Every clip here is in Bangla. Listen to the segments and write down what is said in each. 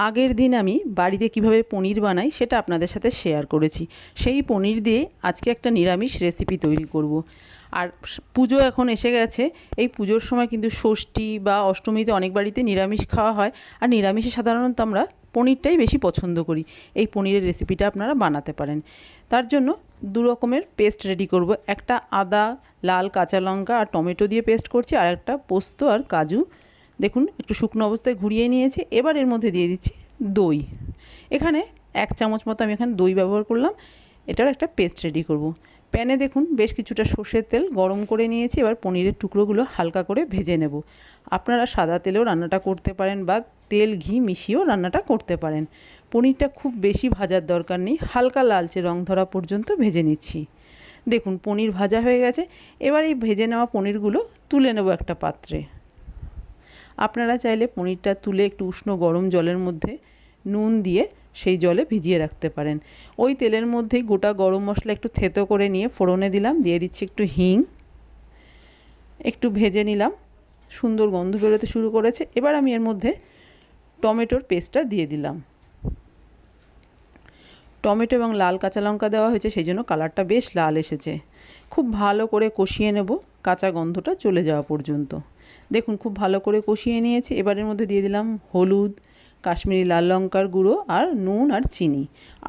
আগের দিন আমি বাড়িতে কিভাবে পনির বানাই সেটা আপনাদের সাথে শেয়ার করেছি। সেই পনির দিয়ে আজকে একটা নিরামিষ রেসিপি তৈরি করব। আর পুজো এখন এসে গেছে, এই পুজোর সময় কিন্তু ষষ্ঠী বা অষ্টমীতে অনেক বাড়িতে নিরামিষ খাওয়া হয়। আর নিরামিষে সাধারণত আমরা পনিরটাই বেশি পছন্দ করি। এই পনিরের রেসিপিটা আপনারা বানাতে পারেন। তার জন্য দু রকমের পেস্ট রেডি করব। একটা আদা, লাল কাঁচা লঙ্কা আর টমেটো দিয়ে পেস্ট করছি, আর একটা পোস্ত আর কাজু দেখুন একটু শুকনো অবস্থায় ঘুরিয়ে নিয়েছি। এবার এর মধ্যে দিয়ে দিচ্ছি দই। এখানে 1 চামচ মতো আমি এখানে দই ব্যবহার করলাম। এটার একটা পেস্ট রেডি করব। প্যানে দেখুন বেশ কিছুটা সর্ষের তেল গরম করে নিয়েছি। এবার পনিরের টুকরোগুলো হালকা করে ভেজে নেব। আপনারা সাদা তেলেও রান্নাটা করতে পারেন বা তেল ঘি মিশিয়েও রান্নাটা করতে পারেন। পনিরটা খুব বেশি ভাজার দরকার নেই, হালকা লালচে রং ধরা পর্যন্ত ভেজে নিচ্ছি। দেখুন পনির ভাজা হয়ে গেছে। এবার এই ভেজে নেওয়া পনিরগুলো তুলে নেব একটা পাত্রে। আপনারা চাইলে পনিরটা তুলে একটু উষ্ণ গরম জলের মধ্যে নুন দিয়ে সেই জলে ভিজিয়ে রাখতে পারেন। ওই তেলের মধ্যেই গোটা গরম মশলা একটু থেতো করে নিয়ে ফোড়নে দিলাম, দিয়ে দিচ্ছি একটু হিং, একটু ভেজে নিলাম। সুন্দর গন্ধ বেরোতে শুরু করেছে। এবার আমি এর মধ্যে টমেটোর পেস্টটা দিয়ে দিলাম। টমেটো এবং লাল কাঁচা লঙ্কা দেওয়া হয়েছে, সেই জন্য কালারটা বেশ লাল এসেছে। খুব ভালো করে কষিয়ে নেব কাঁচা গন্ধটা চলে যাওয়া পর্যন্ত। দেখুন খুব ভালো করে কষিয়ে নিয়েছি। এবারের মধ্যে দিয়ে দিলাম হলুদ, কাশ্মীরি লাল লঙ্কার গুঁড়ো আর নুন আর চিনি।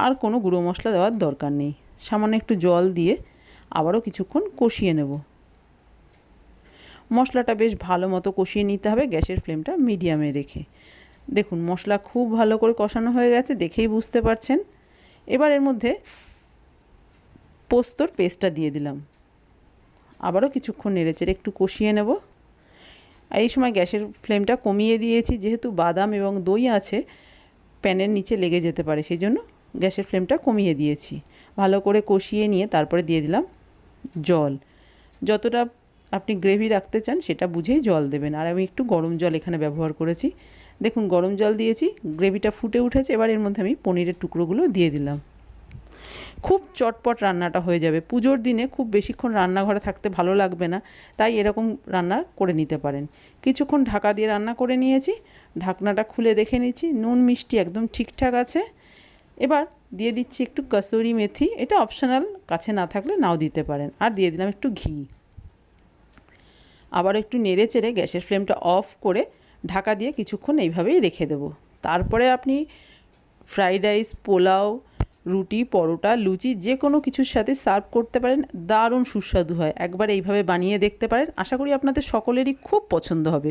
আর কোনো গুঁড়ো মশলা দেওয়ার দরকার নেই। সামান্য একটু জল দিয়ে আবারও কিছুক্ষণ কষিয়ে নেব। মশলাটা বেশ ভালো মতো কষিয়ে নিতে হবে, গ্যাসের ফ্লেমটা মিডিয়ামে রেখে। দেখুন মশলা খুব ভালো করে কষানো হয়ে গেছে, দেখেই বুঝতে পারছেন। এবার এর মধ্যে পোস্তর পেস্টটা দিয়ে দিলাম। আবারও কিছুক্ষণ নেড়েচেড়ে একটু কষিয়ে নেব। এই সময় গ্যাসের ফ্লেমটা কমিয়ে দিয়েছি, যেহেতু বাদাম এবং দই আছে, প্যানের নিচে লেগে যেতে পারে, সেই জন্য গ্যাসের ফ্লেমটা কমিয়ে দিয়েছি। ভালো করে কষিয়ে নিয়ে তারপরে দিয়ে দিলাম জল। যতটা আপনি গ্রেভি রাখতে চান সেটা বুঝেই জল দেবেন। আর আমি একটু গরম জল এখানে ব্যবহার করেছি। দেখুন গরম জল দিয়েছি, গ্রেভিটা ফুটে উঠেছে। এবার এর মধ্যে আমি পনিরের টুকরোগুলো দিয়ে দিলাম। খুব চটপট রান্নাটা হয়ে যাবে। পুজোর দিনে খুব বেশিক্ষণ রান্নাঘরে থাকতে ভালো লাগবে না, তাই এরকম রান্না করে নিতে পারেন। কিছুক্ষণ ঢাকা দিয়ে রান্না করে নিয়েছি। ঢাকনাটা খুলে দেখে নিচ্ছি নুন মিষ্টি একদম ঠিকঠাক আছে। এবার দিয়ে দিচ্ছি একটু কসুরি মেথি, এটা অপশনাল, কাছে না থাকলে নাও দিতে পারেন। আর দিয়ে দিলাম একটু ঘি। আবার একটু নেড়ে চেড়ে গ্যাসের ফ্লেমটা অফ করে ঢাকা দিয়ে কিছুক্ষণ এইভাবেই রেখে দেব। তারপরে আপনি ফ্রাইড রাইস, পোলাও, রুটি, পরোটা, লুচি যে কোনো কিছুর সাথে সার্ভ করতে পারেন। দারুণ সুস্বাদু হয়। একবার এইভাবে বানিয়ে দেখতে পারেন। আশা করি আপনাদের সকলেরই খুব পছন্দ হবে।